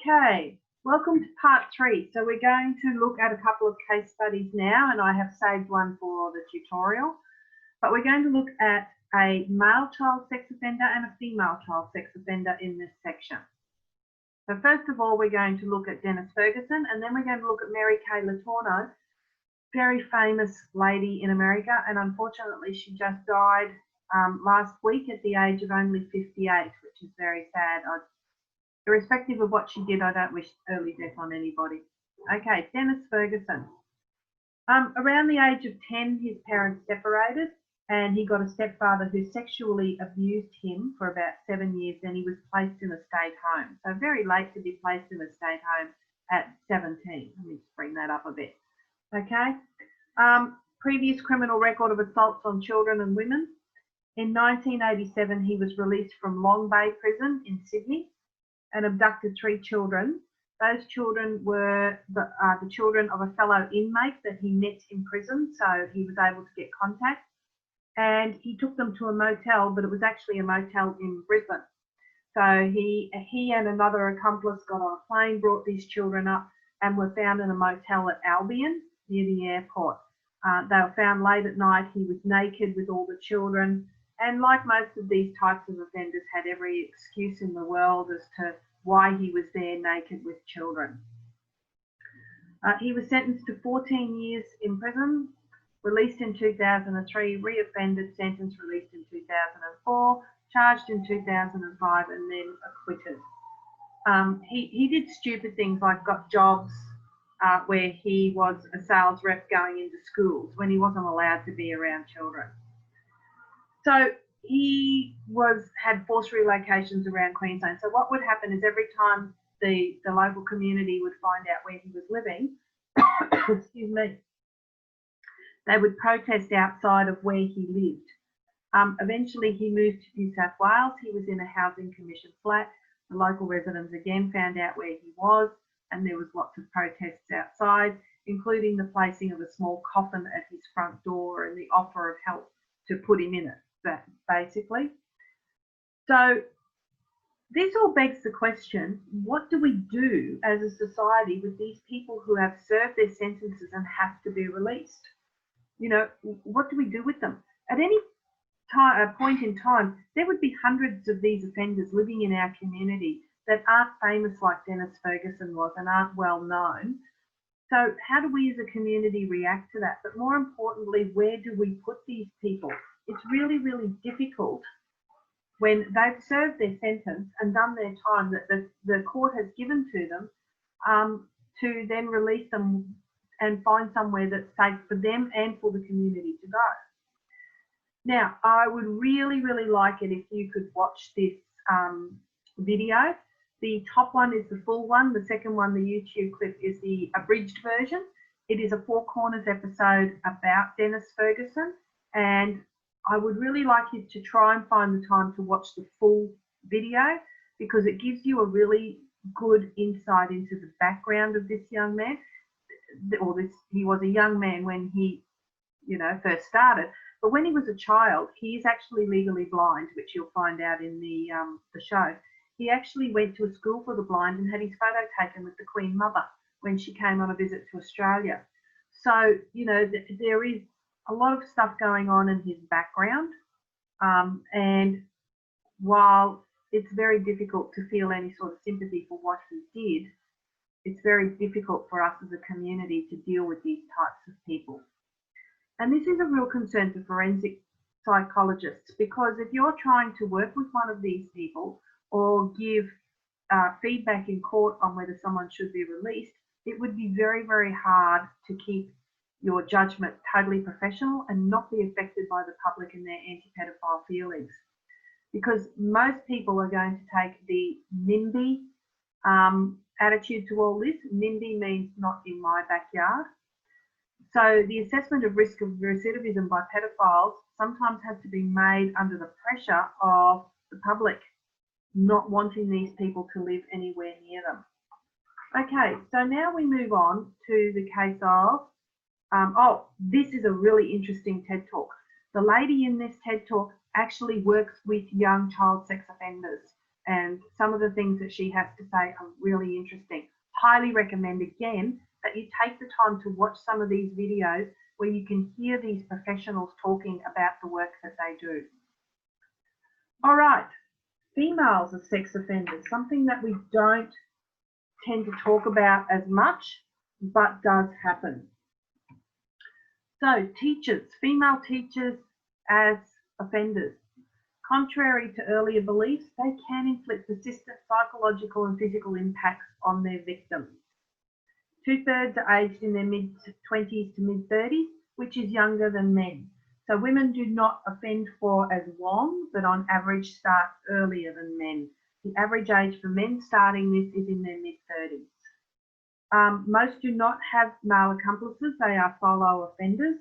Okay, welcome to part 3. So we're going to look at a couple of case studies now, and I have saved one for the tutorial. But we're going to look at a male child sex offender and a female child sex offender in this section. So first of all, we're going to look at Dennis Ferguson, and then we're going to look at Mary Kay Letourneau, very famous lady in America, and unfortunately she just died last week at the age of only 58, which is very sad. Irrespective of what she did, I don't wish early death on anybody. Okay, Dennis Ferguson. Around the age of 10, his parents separated, and he got a stepfather who sexually abused him for about 7 years. Then he was placed in a state home. So very late to be placed in a state home at 17. Let me just bring that up a bit. Okay. Previous criminal record of assaults on children and women. In 1987, he was released from Long Bay Prison in Sydney and abducted 3 children. Those children were the children of a fellow inmate that he met in prison, so he was able to get contact. And he took them to a motel, but it was actually a motel in Brisbane. So he and another accomplice got on a plane, brought these children up, and were found in a motel at Albion near the airport. They were found late at night. He was naked with all the children. And like most of these types of offenders, had every excuse in the world as to why he was there naked with children. He was sentenced to 14 years in prison, released in 2003, reoffended, sentenced, released in 2004, charged in 2005, and then acquitted. He did stupid things like got jobs where he was a sales rep going into schools when he wasn't allowed to be around children. So he had forced relocations around Queensland. So what would happen is every time the local community would find out where he was living, excuse me, they would protest outside of where he lived. Eventually he moved to New South Wales. He was in a housing commission flat. The local residents again found out where he was, and there was lots of protests outside, including the placing of a small coffin at his front door and the offer of help to put him in it, basically. So this all begs the question, what do we do as a society with these people who have served their sentences and have to be released? You know, what do we do with them? At any point in time, there would be hundreds of these offenders living in our community that aren't famous like Dennis Ferguson was and aren't well known. So how do we as a community react to that? But more importantly, where do we put these people? It's really, really difficult when they've served their sentence and done their time that the court has given to them to then release them and find somewhere that's safe for them and for the community to go. Now, I would really, really like it if you could watch this video. The top one is the full one. The second one, the YouTube clip, is the abridged version. It is a Four Corners episode about Dennis Ferguson, and I would really like you to try and find the time to watch the full video because it gives you a really good insight into the background of this young man. He was a young man when he, first started. But when he was a child, he is actually legally blind, which you'll find out in the show. He actually went to a school for the blind and had his photo taken with the Queen Mother when she came on a visit to Australia. So, there is a lot of stuff going on in his background. And while it's very difficult to feel any sort of sympathy for what he did, it's very difficult for us as a community to deal with these types of people. And this is a real concern for forensic psychologists, because if you're trying to work with one of these people or give feedback in court on whether someone should be released, it would be very, very hard to keep your judgment totally professional and not be affected by the public and their anti-pedophile feelings. Because most people are going to take the NIMBY attitude to all this. NIMBY means not in my backyard. So the assessment of risk of recidivism by pedophiles sometimes has to be made under the pressure of the public not wanting these people to live anywhere near them. Okay, so now we move on to the case of, this is a really interesting TED Talk. The lady in this TED Talk actually works with young child sex offenders. And some of the things that she has to say are really interesting. Highly recommend again that you take the time to watch some of these videos where you can hear these professionals talking about the work that they do. All right, females as sex offenders, something that we don't tend to talk about as much, but does happen. So teachers, female teachers as offenders. Contrary to earlier beliefs, they can inflict persistent psychological and physical impacts on their victims. 2/3 are aged in their mid-20s to mid-30s, which is younger than men. So women do not offend for as long, but on average start earlier than men. The average age for men starting this is in their mid-30s. Most do not have male accomplices. They are solo offenders,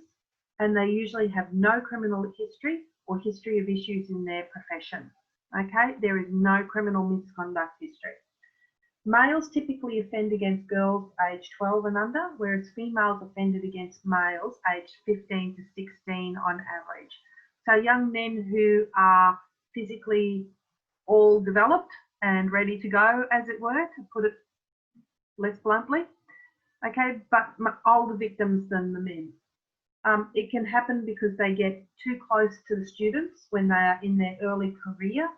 and they usually have no criminal history or history of issues in their profession. Okay, there is no criminal misconduct history. Males typically offend against girls aged 12 and under, whereas females offended against males aged 15 to 16 on average. So young men who are physically all developed and ready to go, as it were, to put it less bluntly, okay, but older victims than the men. It can happen because they get too close to the students when they are in their early career.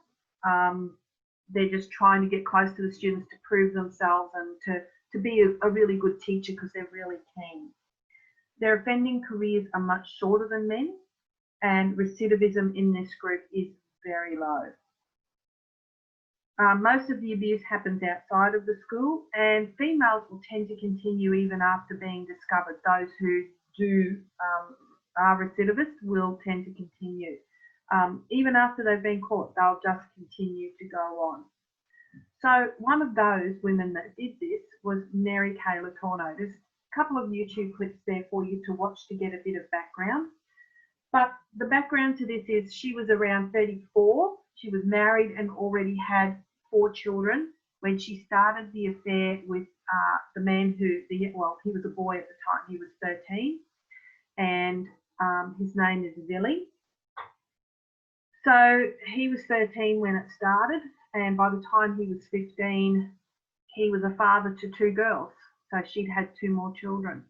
They're just trying to get close to the students to prove themselves and to be a really good teacher because they're really keen. Their offending careers are much shorter than men, and recidivism in this group is very low. Most of the abuse happens outside of the school, and females will tend to continue even after being discovered. Those who are recidivists will tend to continue. Even after they've been caught, they'll just continue to go on. So one of those women that did this was Mary Kay Letourneau. There's a couple of YouTube clips there for you to watch to get a bit of background. But the background to this is she was around 34. She was married and already had 4 children when she started the affair with the man who, well, he was a boy at the time. He was 13, and his name is Willie. So he was 13 when it started, and by the time he was 15, he was a father to 2 girls. So she'd had 2 more children.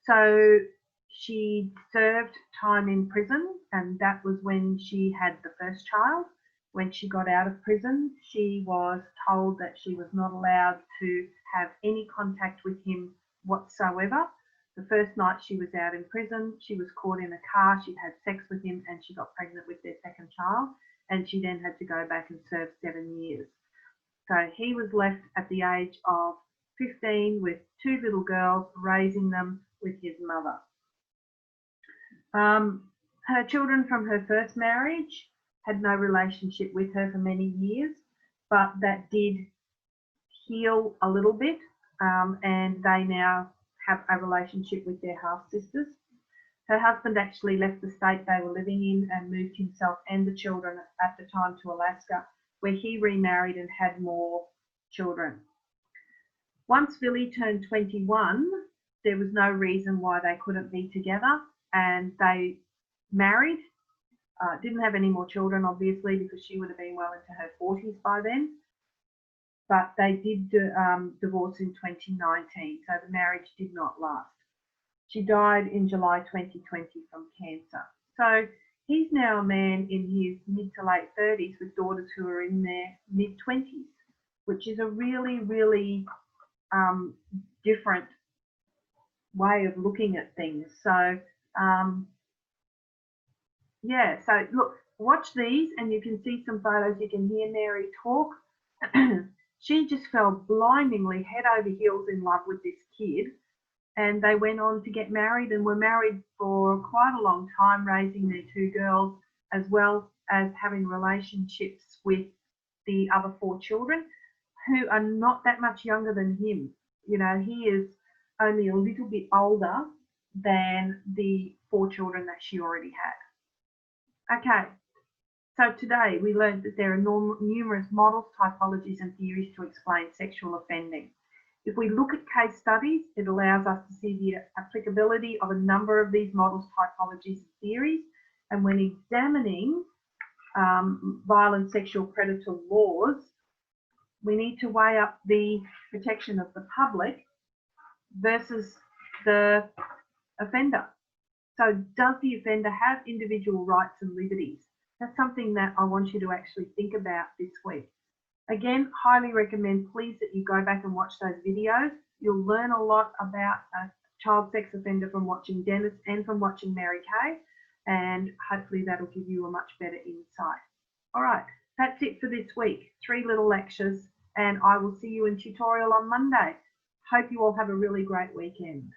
So she served time in prison, and that was when she had the first child. When she got out of prison, she was told that she was not allowed to have any contact with him whatsoever. The first night she was out in prison, she was caught in a car, she'd had sex with him, and she got pregnant with their second child, and she then had to go back and serve 7 years. So he was left at the age of 15 with 2 little girls, raising them with his mother. Her children from her first marriage had no relationship with her for many years, but that did heal a little bit, and they now have a relationship with their half-sisters. Her husband actually left the state they were living in and moved himself and the children at the time to Alaska, where he remarried and had more children. Once Billy turned 21, there was no reason why they couldn't be together, and they married. Didn't have any more children, obviously, because she would have been well into her 40s by then. But they did divorce in 2019, so the marriage did not last. She died in July 2020 from cancer. So he's now a man in his mid to late 30s with daughters who are in their mid-20s, which is a really, really different way of looking at things. So, yeah, so look, watch these and you can see some photos. You can hear Mary talk. She just fell blindingly head over heels in love with this kid, and they went on to get married and were married for quite a long time, raising their 2 girls, as well as having relationships with the other 4 children who are not that much younger than him. You know, he is only a little bit older than the 4 children that she already had. Okay. So today we learned that there are numerous models, typologies and theories to explain sexual offending. If we look at case studies, it allows us to see the applicability of a number of these models, typologies and theories. And when examining violent sexual predator laws, we need to weigh up the protection of the public versus the offender. So does the offender have individual rights and liberties? That's something that I want you to actually think about this week. Again, highly recommend, please, that you go back and watch those videos. You'll learn a lot about a child sex offender from watching Dennis and from watching Mary Kay, and hopefully that'll give you a much better insight. All right, that's it for this week. 3 little lectures, and I will see you in tutorial on Monday. Hope you all have a really great weekend.